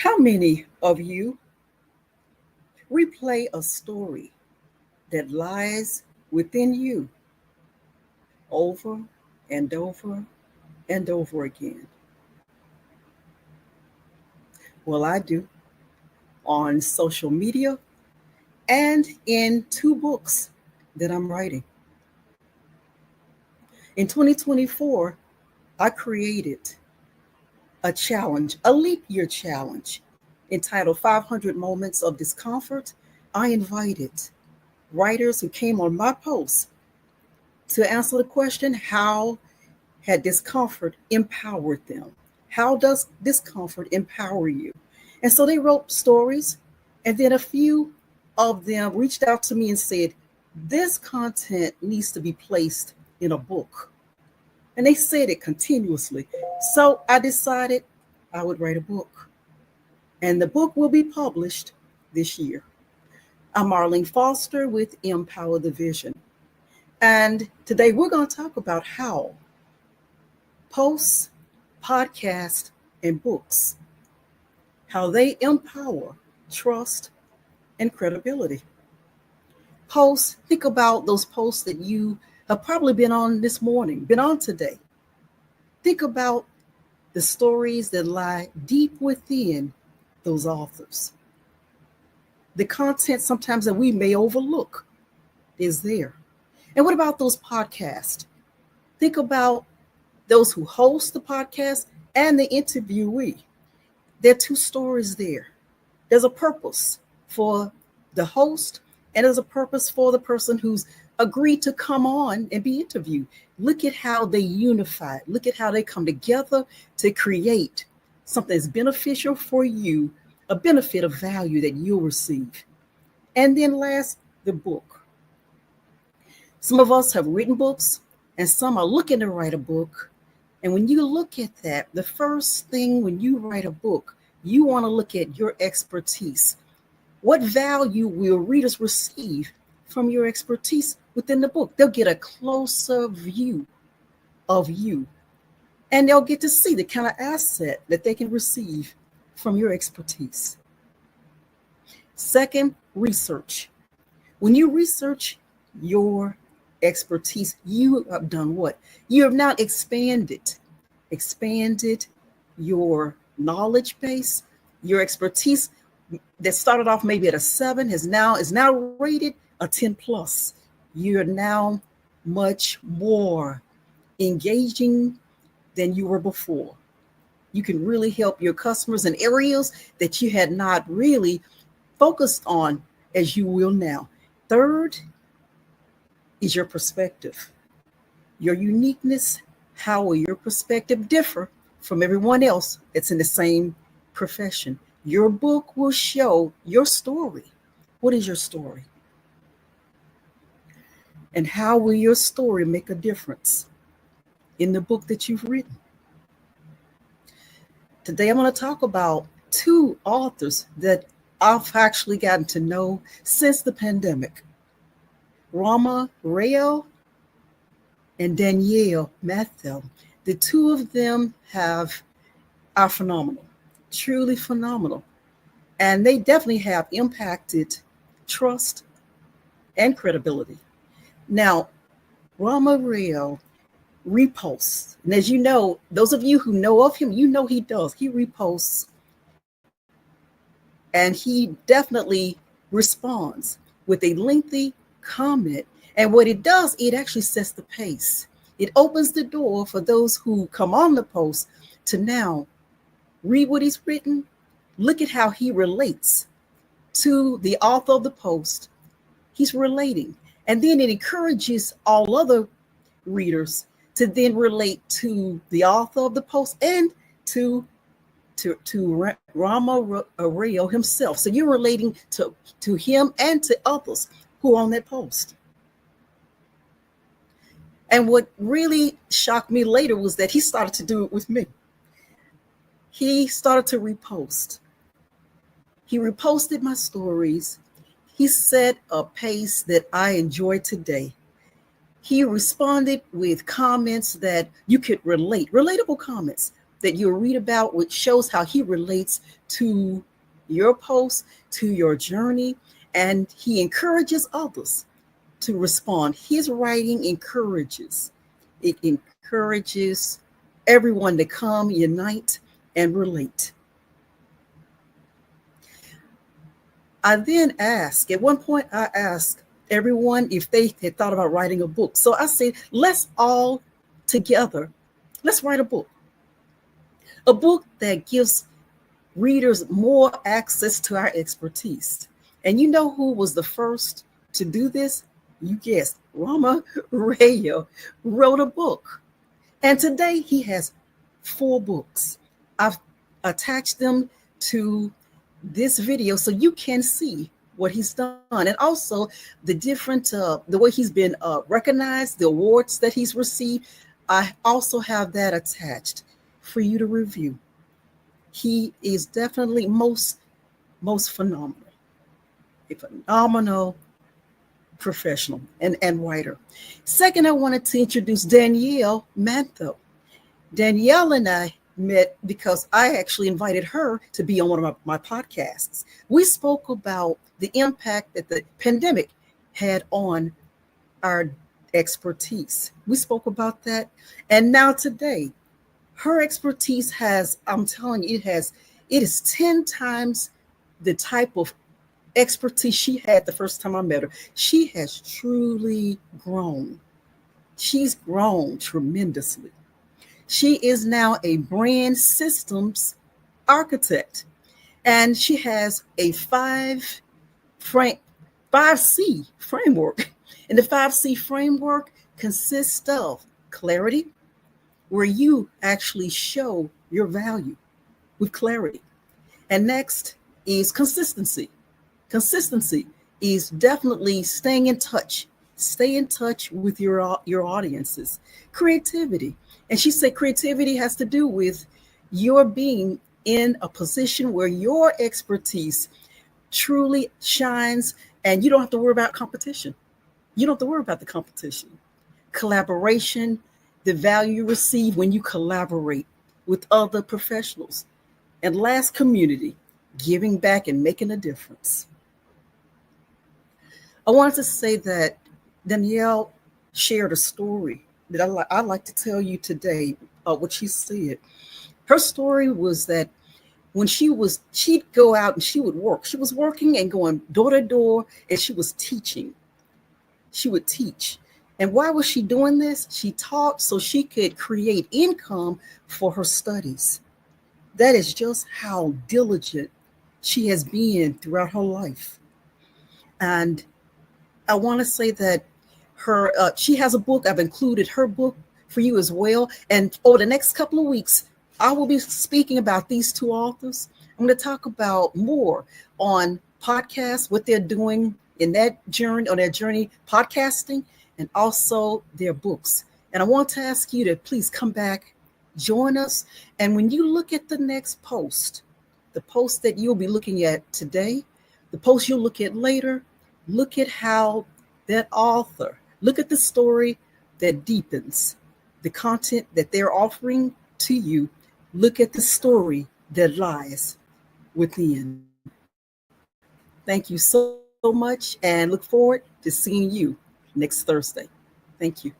How many of you replay a story that lies within you over and over and over again? Well, I do, on social media and in two books that I'm writing. In 2024, I created a challenge, a leap year challenge entitled 500 Moments of Discomfort. I invited writers who came on my post to answer the question, how had discomfort empowered them? How does discomfort empower you? And so they wrote stories, and then a few of them reached out to me and said, this content needs to be placed in a book. And they said it continuously. So I decided I would write a book. And the book will be published this year. I'm Marlene Foster with Empower the Vision. And today we're going to talk about how posts, podcasts, and books, how they empower trust and credibility. Posts, think about those posts that you have probably been on this morning, been on today. Think about the stories that lie deep within those authors. The content sometimes that we may overlook is there. And what about those podcasts? Think about those who host the podcast and the interviewee. There are two stories there. There's a purpose for the host, and there's a purpose for the person who's agreed to come on and be interviewed. Look at how they unify. Look at how they come together to create something that's beneficial for you, a benefit of value that you'll receive. And then last, the book. Some of us have written books, and some are looking to write a book. And when you look at that, the first thing when you write a book, you want to look at your expertise. What value will readers receive from your expertise within the book? They'll get a closer view of you, and they'll get to see the kind of asset that they can receive from your expertise. Second, research. When you research your expertise, you have done what? You have now expanded your knowledge base. Your expertise that started off maybe at a 7 is now rated a 10 plus. You're now much more engaging than you were before. You can really help your customers in areas that you had not really focused on as you will now. Third is your perspective, your uniqueness. How will your perspective differ from everyone else that's in the same profession? Your book will show your story. What is your story? And how will your story make a difference in the book that you've written? Today, I'm going to talk about two authors that I've actually gotten to know since the pandemic. Rama and Danielle Mantho. The two of them are phenomenal, truly phenomenal. And they definitely have impacted trust and credibility. Now, Rama reposts. And as you know, those of you who know of him, you know he does. He reposts. And he definitely responds with a lengthy comment. And what it does, it actually sets the pace. It opens the door for those who come on the post to now read what he's written, look at how he relates to the author of the post. He's relating. And then it encourages all other readers to then relate to the author of the post and to Rama himself. So you're relating to him and to others who are on that post. And what really shocked me later was that he started to do it with me. He started to repost. He reposted my stories. He set a pace that I enjoy today. He responded with comments that you could relate, relatable comments that you'll read about, which shows how he relates to your post, to your journey, and he encourages others to respond. His writing encourages. It encourages everyone to come, unite, and relate. I then asked, at one point, I asked everyone if they had thought about writing a book. So I said, let's all together, let's write a book that gives readers more access to our expertise. And you know who was the first to do this? You guessed, Rama Rayo wrote a book. And today he has 4 books. I've attached them to this video so you can see what he's done, and also the different the way he's been recognized, the awards that he's received. I also have that attached for you to review. He is definitely most phenomenal, a phenomenal professional and writer. Second, I wanted to introduce Danielle Mantho. Danielle and I met because I actually invited her to be on one of my podcasts. We spoke about the impact that the pandemic had on our expertise. We spoke about that. And now today, her expertise has, I'm telling you, it is 10 times the type of expertise she had the first time I met her. She has truly grown. She's grown tremendously. She is now a brand systems architect, and she has a 5C framework. And the 5C framework consists of clarity, where you actually show your value with clarity. And next is consistency. Consistency is definitely staying in touch. Stay in touch with your audiences. Creativity. And she said creativity has to do with your being in a position where your expertise truly shines and you don't have to worry about competition. You don't have to worry about the competition. Collaboration, the value you receive when you collaborate with other professionals. And last, community, giving back and making a difference. I wanted to say that Danielle shared a story that I'd like to tell you today, what she said. Her story was that when she'd go out and she would work. She was working and going door to door, and she was teaching. She would teach. And why was she doing this? She taught so she could create income for her studies. That is just how diligent she has been throughout her life. And I want to say that she has a book. I've included her book for you as well. And over the next couple of weeks, I will be speaking about these 2 authors. I'm going to talk about more on podcasts, what they're doing in that journey, on their journey podcasting, and also their books. And I want to ask you to please come back, join us. And when you look at the next post, the post that you'll be looking at today, the post you'll look at later, look at how that author, look at the story that deepens the content that they're offering to you. Look at the story that lies within. Thank you so much, and look forward to seeing you next Thursday. Thank you.